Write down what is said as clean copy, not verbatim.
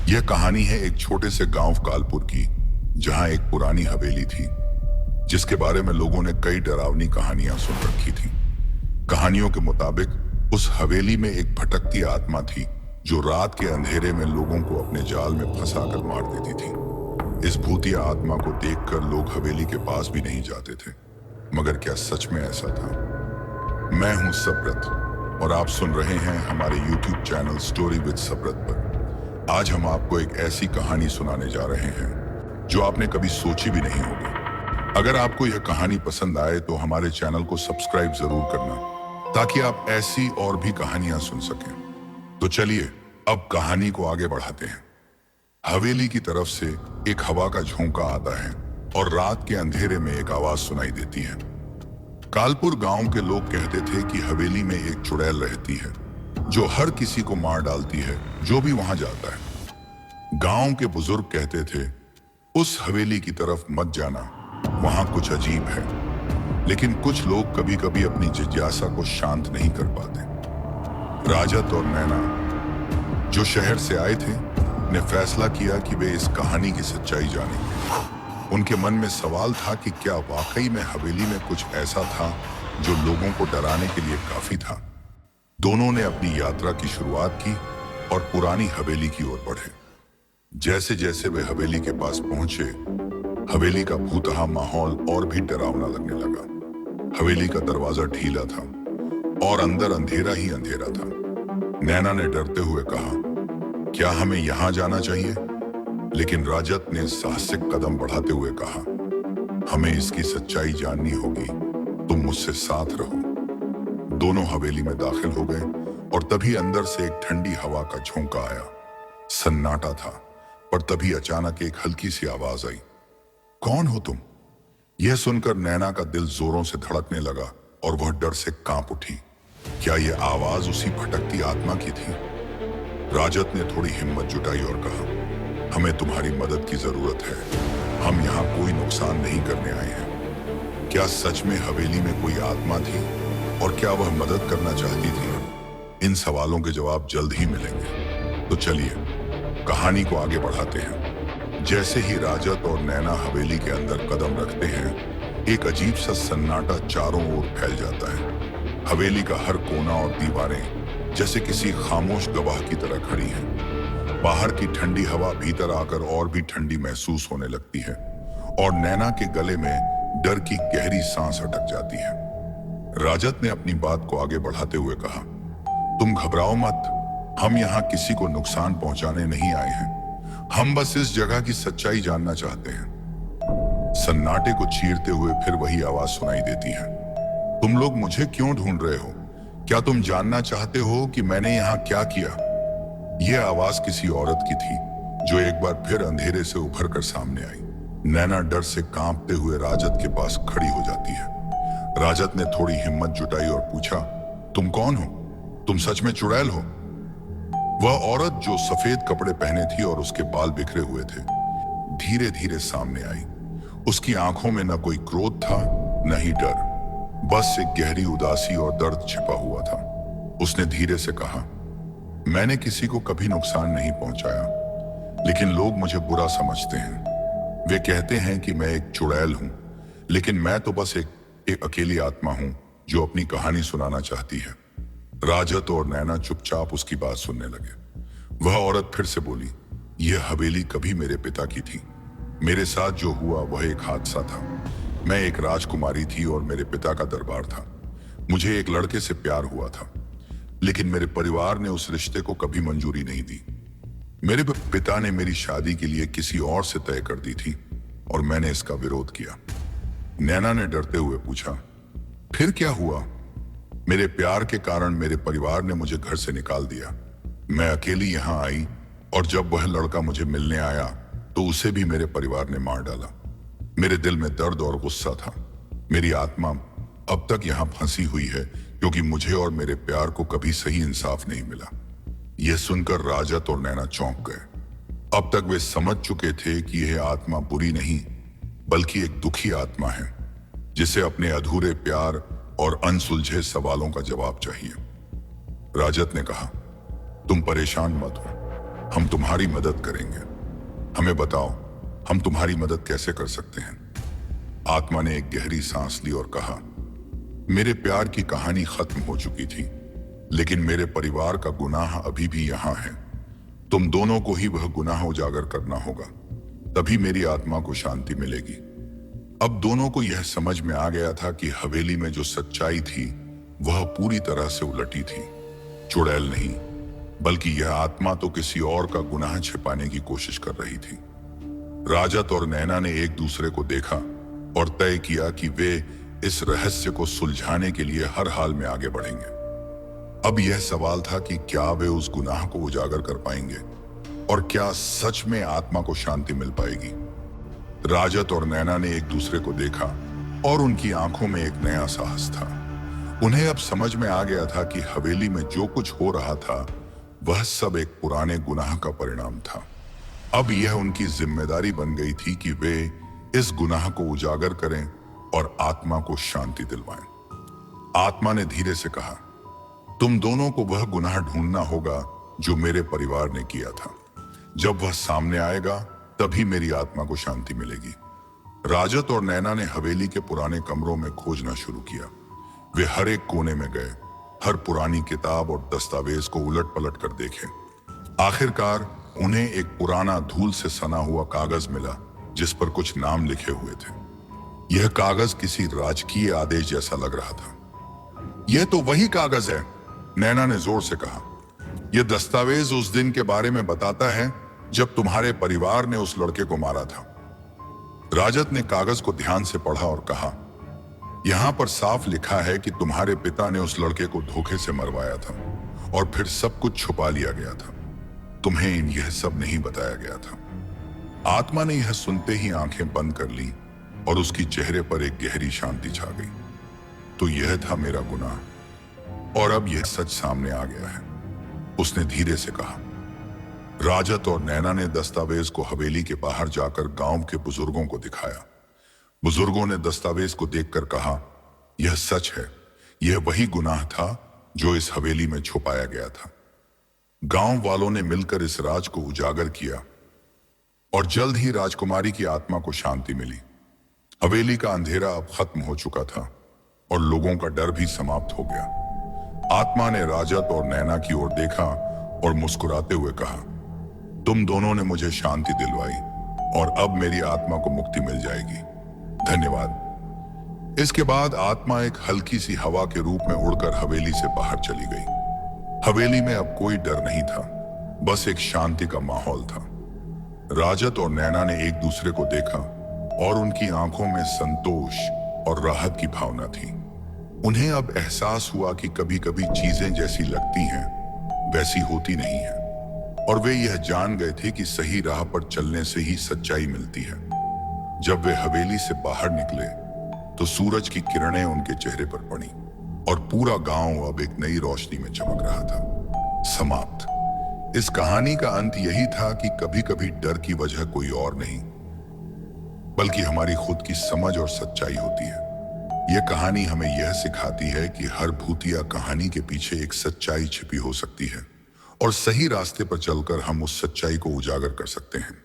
यह कहानी है एक छोटे से गांव कालपुर की, जहां एक पुरानी हवेली थी जिसके बारे में लोगों ने कई डरावनी कहानियां सुन रखी थी। कहानियों के मुताबिक उस हवेली में एक भटकती आत्मा थी जो रात के अंधेरे में लोगों को अपने जाल में फंसाकर मार देती थी। इस भूतिया आत्मा को देखकर लोग हवेली के पास भी नहीं जाते थे, मगर क्या सच में ऐसा था? मैं हूं सब्रत और आप सुन रहे हैं हमारे YouTube चैनल स्टोरी विद सब्रत पर। आज हम आपको एक ऐसी कहानी सुनाने जा रहे हैं जो आपने कभी सोची भी नहीं होगी। अगर आपको यह कहानी पसंद आए तो हमारे चैनल को सब्सक्राइब जरूर करना, ताकि आप ऐसी और भी कहानियां सुन सकें। तो चलिए अब कहानी को आगे बढ़ाते हैं। हवेली की तरफ से एक हवा का झोंका आता है और रात के अंधेरे में एक आवाज सुनाई देती है। कालपुर गांव के लोग कहते थे कि हवेली में एक चुड़ैल रहती है जो हर किसी को मार डालती है जो भी वहां जाता है। गांव के बुजुर्ग कहते थे, उस हवेली की तरफ मत जाना, वहां कुछ अजीब है। लेकिन कुछ लोग कभी कभी अपनी जिज्ञासा को शांत नहीं कर पाते। राजत और नैना, जो शहर से आए थे, ने फैसला किया कि वे इस कहानी की सच्चाई जानेंगे। उनके मन में सवाल था कि क्या वाकई में हवेली में कुछ ऐसा था जो लोगों को डराने के लिए काफी था। दोनों ने अपनी यात्रा की शुरुआत की और पुरानी हवेली की ओर बढ़े। जैसे जैसे वे हवेली के पास पहुंचे, हवेली का भूतहा माहौल और भी डरावना लगने लगा। हवेली का दरवाजा ढीला था और अंदर अंधेरा ही अंधेरा था। नैना ने डरते हुए कहा, क्या हमें यहां जाना चाहिए? लेकिन राजत ने साहसिक कदम बढ़ाते हुए कहा, हमें इसकी सच्चाई जाननी होगी, तुम मुझसे साथ रहो। दोनों हवेली में दाखिल हो गए और तभी अंदर से एक ठंडी हवा का झोंका आया। सन्नाटा था, पर तभी अचानक एक हल्की सी आवाज आई, कौन हो तुम? यह सुनकर नैना का दिल जोरों से धड़कने लगा और वह डर से कांप उठी। क्या यह आवाज उसी भटकती आत्मा की थी? राजत ने थोड़ी हिम्मत जुटाई और कहा, हमें तुम्हारी मदद की जरूरत है। हम यहाँ कोई नुकसान नहीं करने आए हैं। क्या सच में हवेली में कोई आत्मा थी और क्या वह मदद करना चाहती थी? इन सवालों के जवाब जल्द ही मिलेंगे। तो चलिए कहानी को आगे बढ़ाते हैं। जैसे ही राजत और नैना हवेली के अंदर कदम रखते हैं, एक अजीब सा सन्नाटा चारों ओर फैल जाता है। हवेली का हर कोना और दीवारें जैसे किसी खामोश गवाह की तरह खड़ी हैं। बाहर की ठंडी हवा भीतर आकर और भी ठंडी महसूस होने लगती है और नैना के गले में डर की गहरी सांस अटक जाती है। राजत ने अपनी बात को आगे बढ़ाते हुए कहा, तुम घबराओ मत, हम यहाँ किसी को नुकसान पहुंचाने नहीं आए हैं। हम बस इस जगह की सच्चाई जानना चाहते हैं। सन्नाटे को चीरते हुए फिर वही आवाज सुनाई देती है, तुम लोग मुझे क्यों ढूंढ रहे हो? क्या तुम जानना चाहते हो कि मैंने यहाँ क्या किया? यह आवाज किसी औरत की थी जो एक बार फिर अंधेरे से उभर कर सामने आई। नैना डर से कांपते हुए राजत के पास खड़ी हो जाती है। राजत ने थोड़ी हिम्मत जुटाई और पूछा, तुम कौन हो? तुम सच में चुड़ैल हो? वह औरत, जो सफेद कपड़े पहने थी और उसके बाल बिखरे हुए थे, धीरे धीरे सामने आई। उसकी आंखों में न कोई क्रोध था न ही डर, बस एक गहरी उदासी और दर्द छिपा हुआ था। उसने धीरे से कहा, मैंने किसी को कभी नुकसान नहीं पहुंचाया, लेकिन लोग मुझे बुरा समझते हैं। वे कहते हैं कि मैं एक चुड़ैल हूं, लेकिन मैं तो बस एक अकेली आत्मा हूं जो अपनी कहानी सुनाना चाहती है। राजत और नैना चुपचाप उसकी बात सुनने लगे। वह औरत फिर से बोली, यह हवेली कभी मेरे पिता की थी। मेरे साथ जो हुआ वह एक हादसा था। मैं एक राजकुमारी थी और मेरे पिता का दरबार था। मुझे एक लड़के से प्यार हुआ था, लेकिन मेरे परिवार ने उस रिश्ते को कभी मंजूरी नहीं दी। मेरे पिता ने मेरी शादी के लिए किसी और से तय कर दी थी और मैंने इसका विरोध किया। नैना ने डरते हुए पूछा, फिर क्या हुआ? मेरे प्यार के कारण मेरे परिवार ने मुझे घर से निकाल दिया। मैं अकेली यहाँ आई और जब वह लड़का मुझे मिलने आया तो उसे भी मेरे परिवार ने मार डाला। मेरे दिल में दर्द और गुस्सा था। मेरी आत्मा अब तक यहाँ फंसी हुई है क्योंकि मुझे और मेरे प्यार को कभी सही इंसाफ नहीं मिला। यह सुनकर राजत और नैना चौंक गए। अब तक वे समझ चुके थे कि यह आत्मा बुरी नहीं बल्कि एक दुखी आत्मा है जिसे अपने अधूरे प्यार और अनसुलझे सवालों का जवाब चाहिए। राजत ने कहा, तुम परेशान मत हो, हम तुम्हारी मदद करेंगे। हमें बताओ, हम तुम्हारी मदद कैसे कर सकते हैं? आत्मा ने एक गहरी सांस ली और कहा, मेरे प्यार की कहानी खत्म हो चुकी थी, लेकिन मेरे परिवार का गुनाह अभी भी यहां है। तुम दोनों को ही वह गुनाह उजागर करना होगा, तभी मेरी आत्मा को शांति मिलेगी। अब दोनों को यह समझ में आ गया था कि हवेली में जो सच्चाई थी वह पूरी तरह से उलटी थी। चुड़ैल नहीं, बल्कि यह आत्मा तो किसी और का गुनाह छिपाने की कोशिश कर रही थी। राजत और नैना ने एक दूसरे को देखा और तय किया कि वे इस रहस्य को सुलझाने के लिए हर हाल में आगे बढ़ेंगे। अब यह सवाल था कि क्या वे उस गुनाह को उजागर कर पाएंगे और क्या सच में आत्मा को शांति मिल पाएगी। राजत और नैना ने एक दूसरे को देखा और उनकी आंखों में एक नया साहस था। उन्हें अब समझ में आ गया था कि हवेली में जो कुछ हो रहा था वह सब एक पुराने गुनाह का परिणाम था। अब यह उनकी जिम्मेदारी बन गई थी कि वे इस गुनाह को उजागर करें और आत्मा को शांति दिलवाएं। आत्मा ने धीरे से कहा, तुम दोनों को वह गुनाह ढूंढना होगा जो मेरे परिवार ने किया था। जब वह सामने आएगा तभी मेरी आत्मा को शांति मिलेगी। राजत और नैना ने हवेली के पुराने कमरों में खोजना शुरू किया। वे हर एक कोने में गए, हर पुरानी किताब और दस्तावेज को उलट पलट कर देखे। आखिरकार उन्हें एक पुराना धूल से सना हुआ कागज मिला जिस पर कुछ नाम लिखे हुए थे। यह कागज किसी राजकीय आदेश जैसा लग रहा था। यह तो वही कागज है, नैना ने जोर से कहा। यह दस्तावेज उस दिन के बारे में बताता है जब तुम्हारे परिवार ने उस लड़के को मारा था। राजत ने कागज को ध्यान से पढ़ा और कहा, यहां पर साफ लिखा है कि तुम्हारे पिता ने उस लड़के को धोखे से मरवाया था और फिर सब कुछ छुपा लिया गया था। तुम्हें यह सब नहीं बताया गया था। आत्मा ने यह सुनते ही आंखें बंद कर ली और उसकी चेहरे पर एक गहरी शांति छा गई। तो यह था मेरा गुनाह और अब यह सच सामने आ गया है, उसने धीरे से कहा। राजत और नैना ने दस्तावेज को हवेली के बाहर जाकर गांव के बुजुर्गों को दिखाया। बुजुर्गों ने दस्तावेज को देखकर कहा, यह सच है, यह वही गुनाह था जो इस हवेली में छुपाया गया था। गांव वालों ने मिलकर इस राज को उजागर किया और जल्द ही राजकुमारी की आत्मा को शांति मिली। हवेली का अंधेरा अब खत्म हो चुका था और लोगों का डर भी समाप्त हो गया। आत्मा ने राजत और नैना की ओर देखा और मुस्कुराते हुए कहा, तुम दोनों ने मुझे शांति दिलवाई और अब मेरी आत्मा को मुक्ति मिल जाएगी। धन्यवाद। इसके बाद आत्मा एक हल्की सी हवा के रूप में उड़कर हवेली से बाहर चली गई। हवेली में अब कोई डर नहीं था, बस एक शांति का माहौल था। राजत और नैना ने एक दूसरे को देखा और उनकी आंखों में संतोष और राहत की भावना थी। उन्हें अब एहसास हुआ कि कभी कभी चीजें जैसी लगती हैं वैसी होती नहीं है और वे यह जान गए थे कि सही राह पर चलने से ही सच्चाई मिलती है। जब वे हवेली से बाहर निकले तो सूरज की किरणें उनके चेहरे पर पड़ी और पूरा गांव अब एक नई रोशनी में चमक रहा था। समाप्त। इस कहानी का अंत यही था कि कभी कभी डर की वजह कोई और नहीं बल्कि हमारी खुद की समझ और सच्चाई होती है। यह कहानी हमें यह सिखाती है कि हर भूतिया कहानी के पीछे एक सच्चाई छिपी हो सकती है और सही रास्ते पर चलकर हम उस सच्चाई को उजागर कर सकते हैं।